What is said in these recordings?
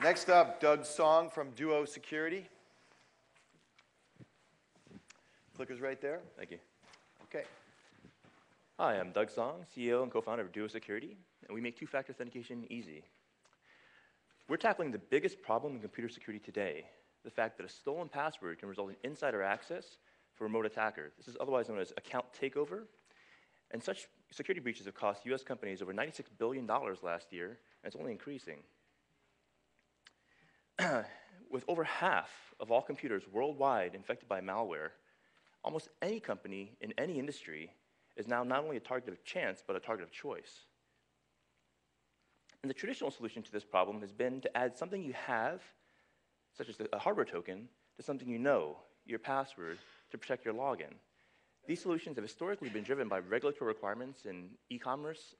Next up, Doug Song from Duo Security. Clicker's right there. Thank you. Okay. Hi, I'm Doug Song, CEO and co-founder of Duo Security, and we make two-factor authentication easy. We're tackling the biggest problem in computer security today, the fact that a stolen password can result in insider access for a remote attacker. This is otherwise known as account takeover, and such security breaches have cost US companies over $96 billion last year, and it's only increasing. With over half of all computers worldwide infected by malware, almost any company in any industry is now not only a target of chance, but a target of choice. And the traditional solution to this problem has been to add something you have, such as a hardware token, to something you know, your password, to protect your login. These solutions have historically been driven by regulatory requirements in e-commerce,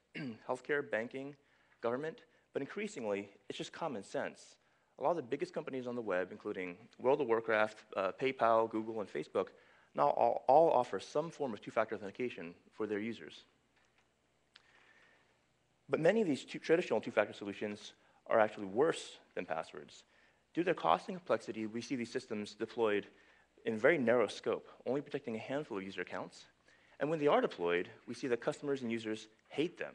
healthcare, banking, government, but increasingly, it's just common sense. A lot of the biggest companies on the web, including World of Warcraft, PayPal, Google, and Facebook, now all offer some form of two-factor authentication for their users. But many of these traditional two-factor solutions are actually worse than passwords. Due to their cost and complexity, we see these systems deployed in very narrow scope, only protecting a handful of user accounts. And when they are deployed, we see that customers and users hate them.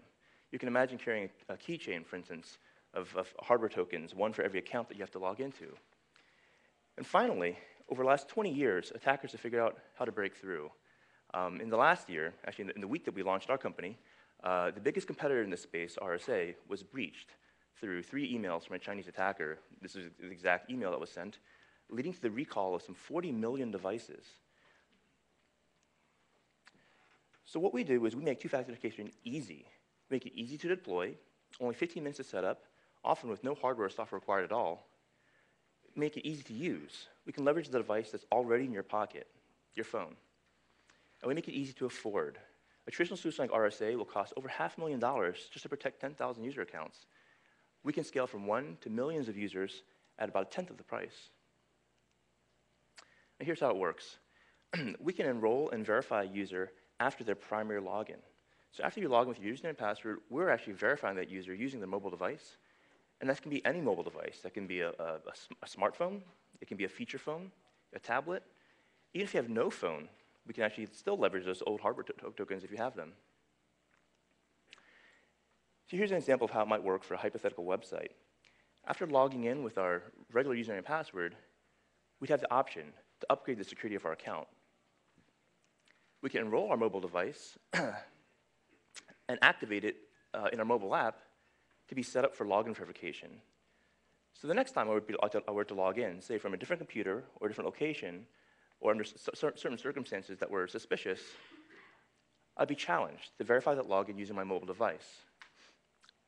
You can imagine carrying a keychain, for instance, of hardware tokens, one for every account that you have to log into. And finally, over the last 20 years, attackers have figured out how to break through. In the last year, actually in the week that we launched our company, the biggest competitor in this space, RSA, was breached through 3 emails from a Chinese attacker. This is the exact email that was sent, leading to the recall of some 40 million devices. So what we do is we make two-factor authentication easy. We make it easy to deploy, only 15 minutes to set up, often with no hardware or software required at all. Make it easy to use. We can leverage the device that's already in your pocket, your phone. And we make it easy to afford. A traditional solution like RSA will cost over $500,000 just to protect 10,000 user accounts. We can scale from 1 to millions of users at about 1/10 of the price. And here's how it works. We can enroll and verify a user after their primary login. So after you log in with your username and password, we're actually verifying that user using their mobile device. And that can be any mobile device. That can be a smartphone. It can be a feature phone, a tablet. Even if you have no phone, we can actually still leverage those old hardware tokens if you have them. So here's an example of how it might work for a hypothetical website. After logging in with our regular username and password, we'd have the option to upgrade the security of our account. We can enroll our mobile device and activate it in our mobile app to be set up for login verification. So the next time I were to log in, say from a different computer or a different location, or under certain circumstances that were suspicious, I'd be challenged to verify that login using my mobile device.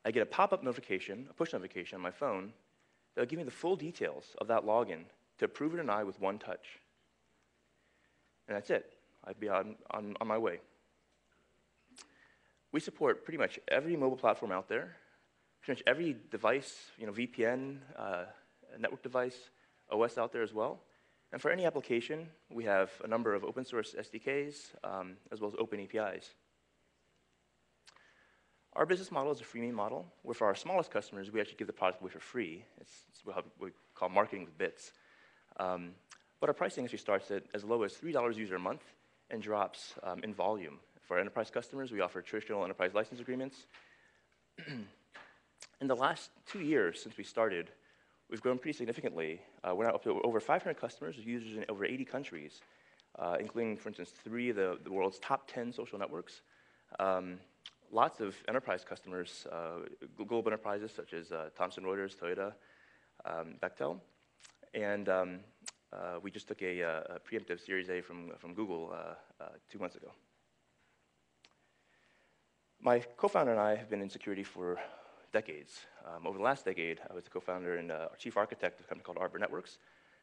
I get a pop-up notification, a push notification on my phone, that will give me the full details of that login to approve or deny with one touch. And that's it. I'd be on my way. We support pretty much every mobile platform out there, pretty much every device, VPN, network device, OS out there as well. And for any application, we have a number of open source SDKs, as well as open APIs. Our business model is a freemium model, where for our smallest customers, we actually give the product away for free. It's what we call marketing with bits. But our pricing actually starts at as low as $3 user a month and drops in volume. For our enterprise customers, we offer traditional enterprise license agreements. In the last 2 years since we started, we've grown pretty significantly. We're now up to over 500 customers with users in over 80 countries, including, for instance, 3 of the world's top 10 social networks. Lots of enterprise customers, global enterprises such as Thomson Reuters, Toyota, Bechtel. And we just took a preemptive Series A from Google 2 months ago. My co-founder and I have been in security for decades. Over the last decade, I was the co-founder and chief architect of a company called Arbor Networks,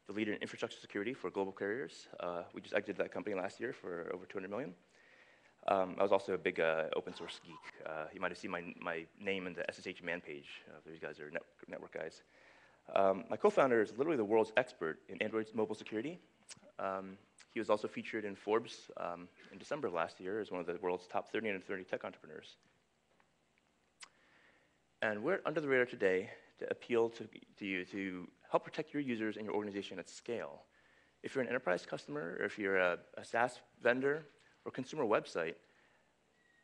the leader in infrastructure security for global carriers. We just exited that company last year for over $200 million. I was also a big open source geek. You might have seen my name in the SSH man page. These guys are network guys. My co-founder is literally the world's expert in Android mobile security. He was also featured in Forbes in December of last year as one of the world's top 30 under 30 tech entrepreneurs. And we're under the radar today to appeal to you to help protect your users and your organization at scale. If you're an enterprise customer, or if you're a SaaS vendor or consumer website,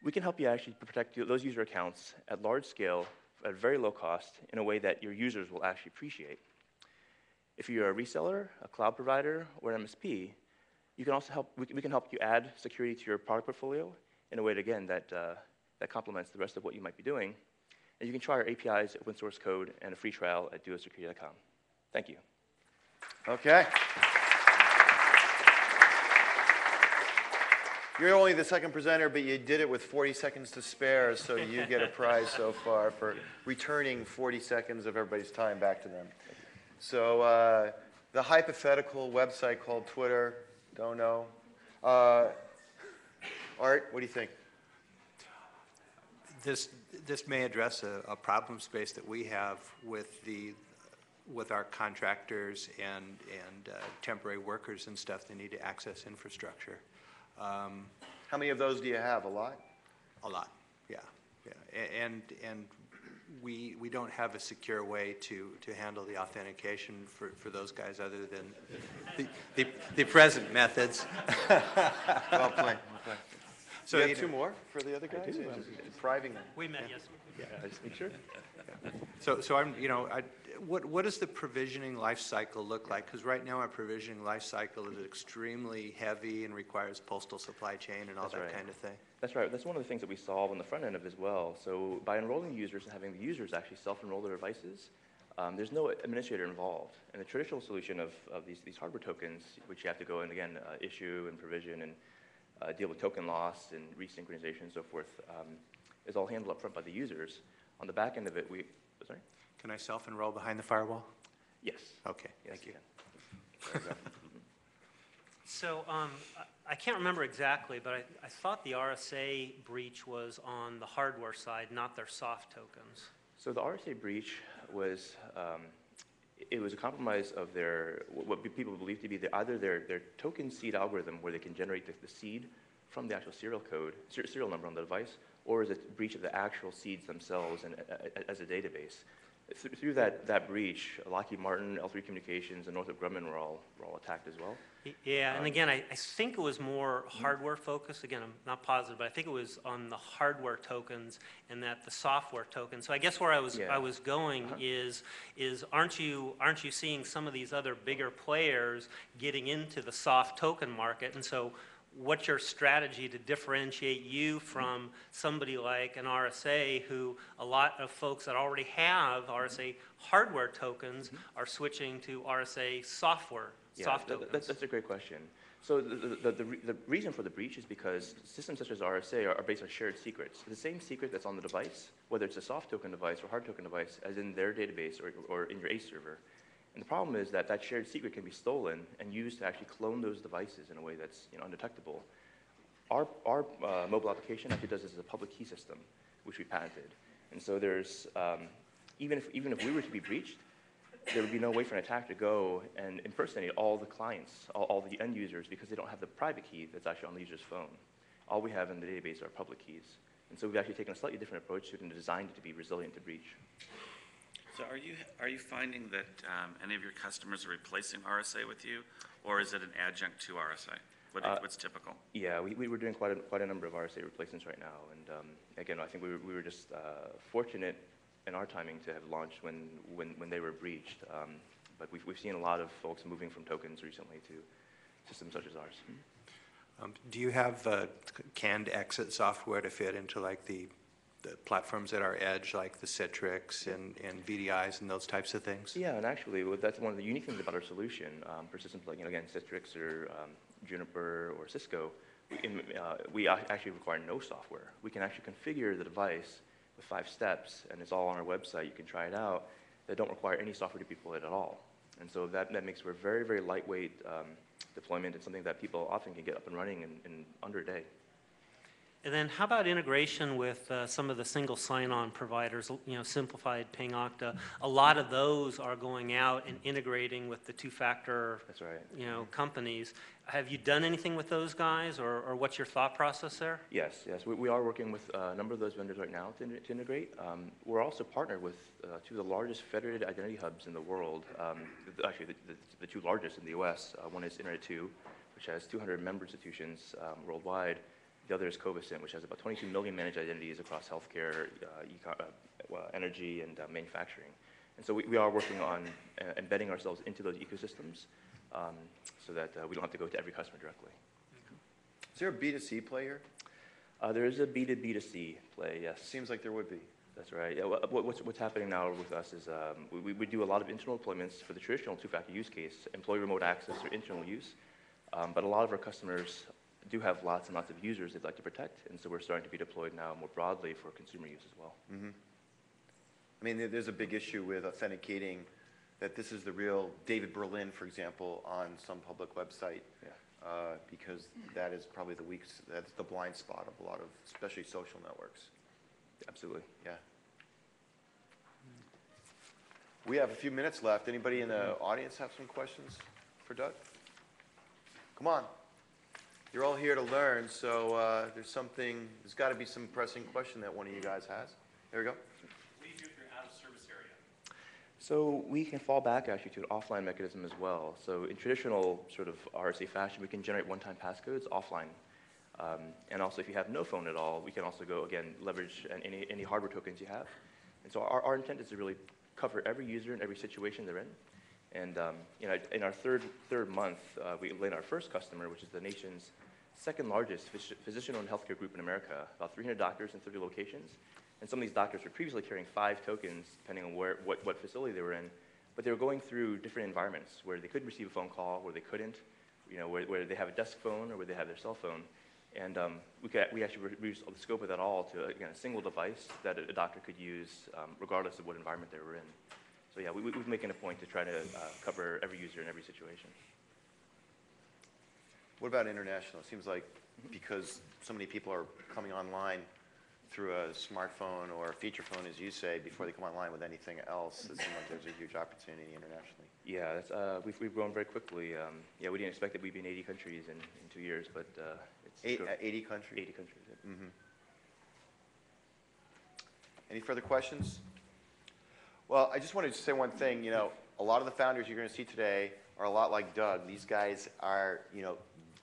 we can help you actually protect those user accounts at large scale at very low cost in a way that your users will actually appreciate. If you're a reseller, a cloud provider, or an MSP, you can also we can help you add security to your product portfolio in a way, again, that complements the rest of what you might be doing. And you can try our APIs, open source code, and a free trial at duosecurity.com. Thank you. Okay. You're only the second presenter, but you did it with 40 seconds to spare, so you get a prize so far for returning 40 seconds of everybody's time back to them. So the hypothetical website called Twitter, don't know. Art, what do you think? This may address a problem space that we have with our contractors and temporary workers and stuff that need to access infrastructure. How many of those do you have? A lot? A lot, yeah. And we don't have a secure way to handle the authentication for those guys other than the present methods. Well played. So you have two more for the other guys? Depriving them. We met, yes. Yeah, just make sure. So I'm, what does the provisioning life cycle look like? Because right now our provisioning life cycle is extremely heavy and requires postal supply chain and all that kind of thing. That's right. That's one of the things that we solve on the front end of as well. So by enrolling users and having the users actually self-enroll their devices, there's no administrator involved. And the traditional solution of these hardware tokens, which you have to go and, again, issue and provision and deal with token loss and resynchronization and so forth, is all handled up front by the users. On the back end of it, sorry? Can I self-enroll behind the firewall? Yes. Okay, Yes, thank you. There you go. So I can't remember exactly, but I thought the RSA breach was on the hardware side, not their soft tokens. So the RSA breach was, it was a compromise of what people believe to be either their token seed algorithm, where they can generate the seed from the actual serial serial number on the device, or is it a breach of the actual seeds themselves and as a database. Through that breach, Lockheed Martin, L3 Communications, and Northrop Grumman were all attacked as well. Yeah, and again, I think it was more hardware focused. Again, I'm not positive, but I think it was on the hardware tokens and that the software tokens. So I guess where I was going is aren't you seeing some of these other bigger players getting into the soft token market? And so what's your strategy to differentiate you from somebody like an RSA, who a lot of folks that already have RSA hardware tokens are switching to RSA software tokens? That's a great question. So the reason for the breach is because systems such as RSA are based on shared secrets. The same secret that's on the device, whether it's a soft token device or hard token device, as in their database or in your ACE server. And the problem is that shared secret can be stolen and used to actually clone those devices in a way that's undetectable. Our mobile application actually does this as a public key system, which we patented. And so there's, even if we were to be breached, there would be no way for an attacker to go and impersonate all the clients, all the end users, because they don't have the private key that's actually on the user's phone. All we have in the database are public keys. And so we've actually taken a slightly different approach to it and designed it to be resilient to breach. So are you finding that any of your customers are replacing RSA with you, or is it an adjunct to RSA? What's typical? Yeah, we were doing quite a number of RSA replacements right now, and again, I think we were just fortunate in our timing to have launched when they were breached. But we've seen a lot of folks moving from tokens recently to systems such as ours. Do you have canned exit software to fit into like the platforms that are edge, like the Citrix and VDIs and those types of things? Yeah, and actually, that's one of the unique things about our solution for systems like, again, Citrix or Juniper or Cisco. We actually require no software. We can actually configure the device with 5 steps, and it's all on our website. You can try it out. They don't require any software to be deployed at all. And so that makes for a very, very lightweight deployment. It's something that people often can get up and running in under a day. And then how about integration with some of the single sign-on providers, Simplified, Ping, Okta? A lot of those are going out and integrating with the two-factor, That's right. Companies. Have you done anything with those guys, or what's your thought process there? Yes, yes. We are working with a number of those vendors right now to integrate. We're also partnered with two of the largest federated identity hubs in the world. Actually, the two largest in the U.S. One is Internet 2, which has 200 member institutions worldwide. The other is Covisint, which has about 22 million managed identities across healthcare, energy, and manufacturing. And so we are working on embedding ourselves into those ecosystems so that we don't have to go to every customer directly. Is there a B2C player? There is a B2B2C play, yes. Seems like there would be. That's right. Yeah, what's happening now with us is we do a lot of internal deployments for the traditional two-factor use case, employee remote access or internal use. But a lot of our customers do have lots and lots of users they'd like to protect, and so we're starting to be deployed now more broadly for consumer use as well. Mm-hmm. I mean, there's a big issue with authenticating that this is the real David Berlin, for example, on some public website, because that is probably that's the blind spot of a lot of, especially social networks. Absolutely. Yeah. We have a few minutes left. Anybody in the audience have some questions for Doug? Come on. You're all here to learn, so there's got to be some pressing question that one of you guys has. There we go. What do you do if you're out of service area? So we can fall back actually to an offline mechanism as well. So in traditional sort of RSA fashion, we can generate one-time passcodes offline. And also if you have no phone at all, we can also go, again, leverage any hardware tokens you have. And so our intent is to really cover every user in every situation they're in. And in our third month, we landed our first customer, which is the nation's second largest physician-owned healthcare group in America, about 300 doctors in 30 locations. And some of these doctors were previously carrying 5 tokens, depending on what facility they were in. But they were going through different environments where they could receive a phone call, where they couldn't, where they have a desk phone or where they have their cell phone. And we actually reduced the scope of that all to, again, a single device that a doctor could use regardless of what environment they were in. So yeah, we're making a point to try to cover every user in every situation. What about international? It seems like because so many people are coming online through a smartphone or a feature phone, as you say, before they come online with anything else, it seems like there's a huge opportunity internationally. Yeah, we've grown very quickly. Yeah, we didn't expect that we'd be in 80 countries in 2 years, but it's 80 countries? 80 countries, yeah. Mm-hmm. Any further questions? Well, I just wanted to say one thing. A lot of the founders you're going to see today are a lot like Doug. These guys are,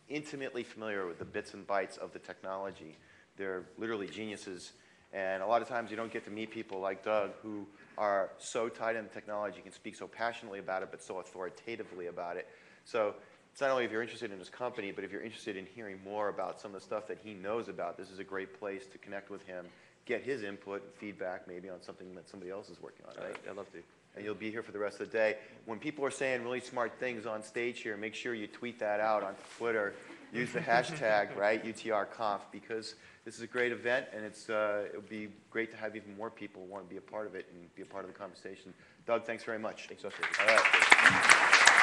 intimately familiar with the bits and bytes of the technology. They're literally geniuses. And a lot of times you don't get to meet people like Doug who are so tied into technology, can speak so passionately about it, but so authoritatively about it. So it's not only if you're interested in his company, but if you're interested in hearing more about some of the stuff that he knows about, this is a great place to connect with him, get his input and feedback maybe on something that somebody else is working on, right? I'd love to. And you'll be here for the rest of the day. When people are saying really smart things on stage here, make sure you tweet that out on Twitter. Use the hashtag, right, UTRConf, because this is a great event, and it would be great to have even more people want to be a part of it and be a part of the conversation. Doug, thanks very much. Thanks so much. All right.